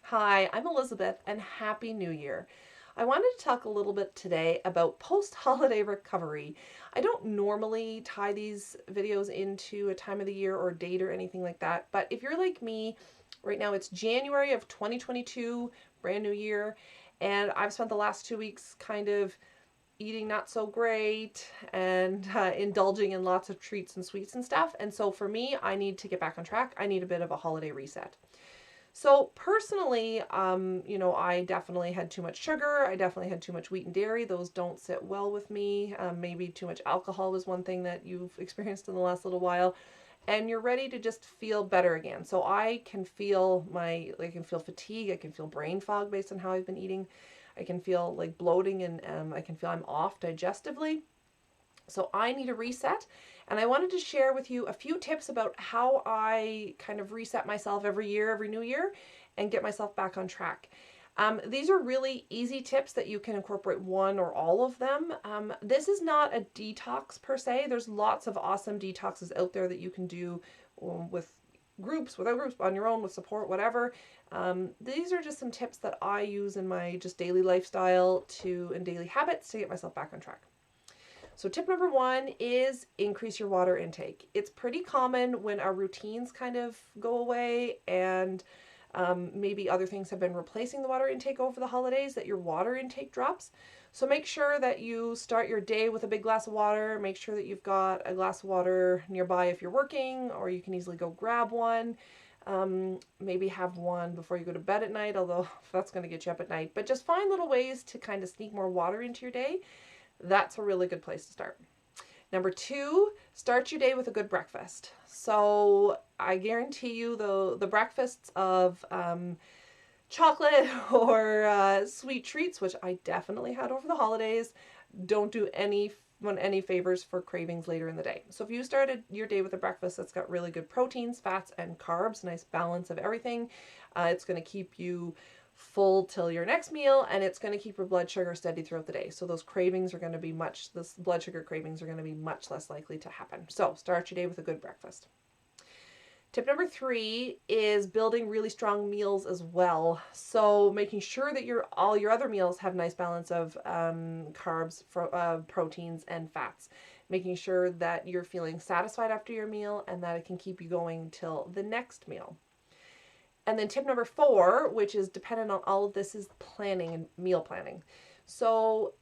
Hi, I'm Elizabeth, and Happy New Year. I wanted to talk a little bit today about post-holiday recovery. I don't normally tie these videos into a time of the year or date or anything like that, but if you're like me, right now it's January of 2022, brand new year, and I've spent the last 2 weeks kind of eating not so great and indulging in lots of treats and sweets and stuff. And so for me, I need to get back on track. I need a bit of a holiday reset. So personally, I definitely had too much sugar. I definitely had too much wheat and dairy. Those don't sit well with me. Maybe too much alcohol was one thing that you've experienced in the last little while. And you're ready to just feel better again. So I can feel I can feel fatigue. I can feel brain fog based on how I've been eating. I can feel like bloating and I can feel I'm off digestively. So I need a reset, and I wanted to share with you a few tips about how I kind of reset myself every year, every new year, and get myself back on track. These are really easy tips that you can incorporate one or all of them. This is not a detox per se. There's lots of awesome detoxes out there that you can do with groups, without groups, on your own, with support, whatever. These are just some tips that I use in my just daily lifestyle and daily habits to get myself back on track. So tip number one is increase your water intake. It's pretty common when our routines kind of go away and maybe other things have been replacing the water intake over the holidays that your water intake drops. So make sure that you start your day with a big glass of water. Make sure that you've got a glass of water nearby if you're working, or you can easily go grab one. Maybe have one before you go to bed at night, although that's going to get you up at night. But just find little ways to kind of sneak more water into your day. That's a really good place to start. Number two, start your day with a good breakfast. So I guarantee you the breakfasts of chocolate or sweet treats, which I definitely had over the holidays, don't do any favors for cravings later in the day. So if you started your day with a breakfast that's got really good proteins, fats, and carbs, nice balance of everything, it's going to keep you full till your next meal, and it's going to keep your blood sugar steady throughout the day. So those cravings are going to be this blood sugar cravings are going to be much less likely to happen. So start your day with a good breakfast. Tip number three is building really strong meals as well. So making sure that all your other meals have nice balance of carbs, proteins, and fats. Making sure that you're feeling satisfied after your meal and that it can keep you going till the next meal. And then tip number four, which is dependent on all of this, is planning and meal planning. So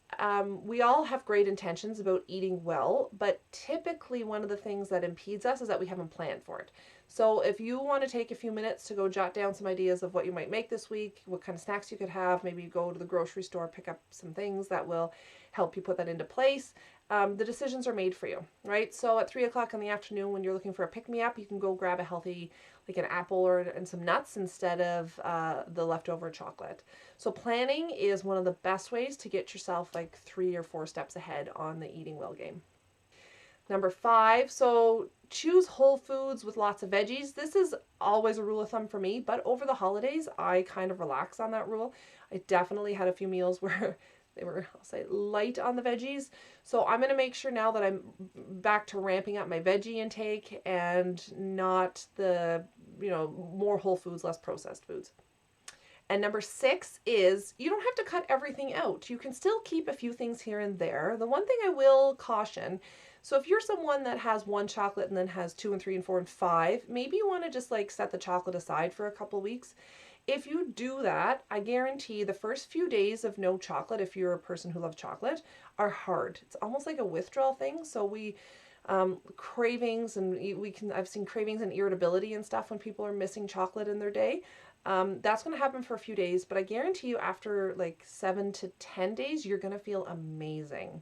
we all have great intentions about eating well, but typically one of the things that impedes us is that we haven't planned for it. So if you want to take a few minutes to go jot down some ideas of what you might make this week, what kind of snacks you could have, maybe go to the grocery store, pick up some things that will help you put that into place. The decisions are made for you, right? So at 3 o'clock in the afternoon, when you're looking for a pick-me-up, you can go grab a healthy, like an apple and some nuts instead of the leftover chocolate. So planning is one of the best ways to get yourself like 3 or 4 steps ahead on the eating well game. Number five, so choose whole foods with lots of veggies. This is always a rule of thumb for me, but over the holidays, I kind of relax on that rule. I definitely had a few meals where they were, I'll say, light on the veggies. So I'm going to make sure now that I'm back to ramping up my veggie intake and not the, more whole foods, less processed foods. And number six is you don't have to cut everything out. You can still keep a few things here and there. The one thing I will caution, so if you're someone that has one chocolate and then has 2 and 3 and 4 and 5, maybe you want to just like set the chocolate aside for a couple weeks. If you do that, I guarantee the first few days of no chocolate, if you're a person who loves chocolate, are hard. It's almost like a withdrawal thing. So cravings, and I've seen cravings and irritability and stuff when people are missing chocolate in their day. That's going to happen for a few days, but I guarantee you after like 7 to 10 days, you're going to feel amazing.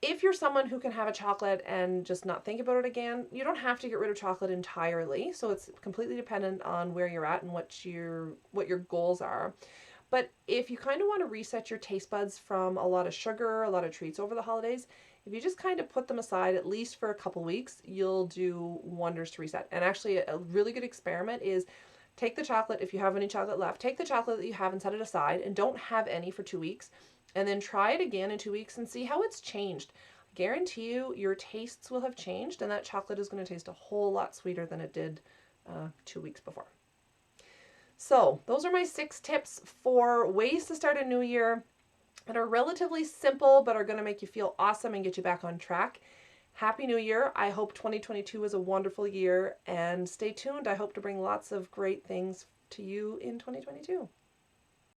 If you're someone who can have a chocolate and just not think about it again, you don't have to get rid of chocolate entirely. So it's completely dependent on where you're at and what your goals are. But if you kind of want to reset your taste buds from a lot of sugar, a lot of treats over the holidays, if you just kind of put them aside at least for a couple weeks, you'll do wonders to reset. And actually a really good experiment is take the chocolate, if you have any chocolate left, take the chocolate that you have and set it aside and don't have any for 2 weeks, and then try it again in 2 weeks and see how it's changed. I guarantee you your tastes will have changed, and that chocolate is going to taste a whole lot sweeter than it did 2 weeks before. So those are my 6 tips for ways to start a new year that are relatively simple but are going to make you feel awesome and get you back on track. Happy New Year. I hope 2022 was a wonderful year, and stay tuned. I hope to bring lots of great things to you in 2022.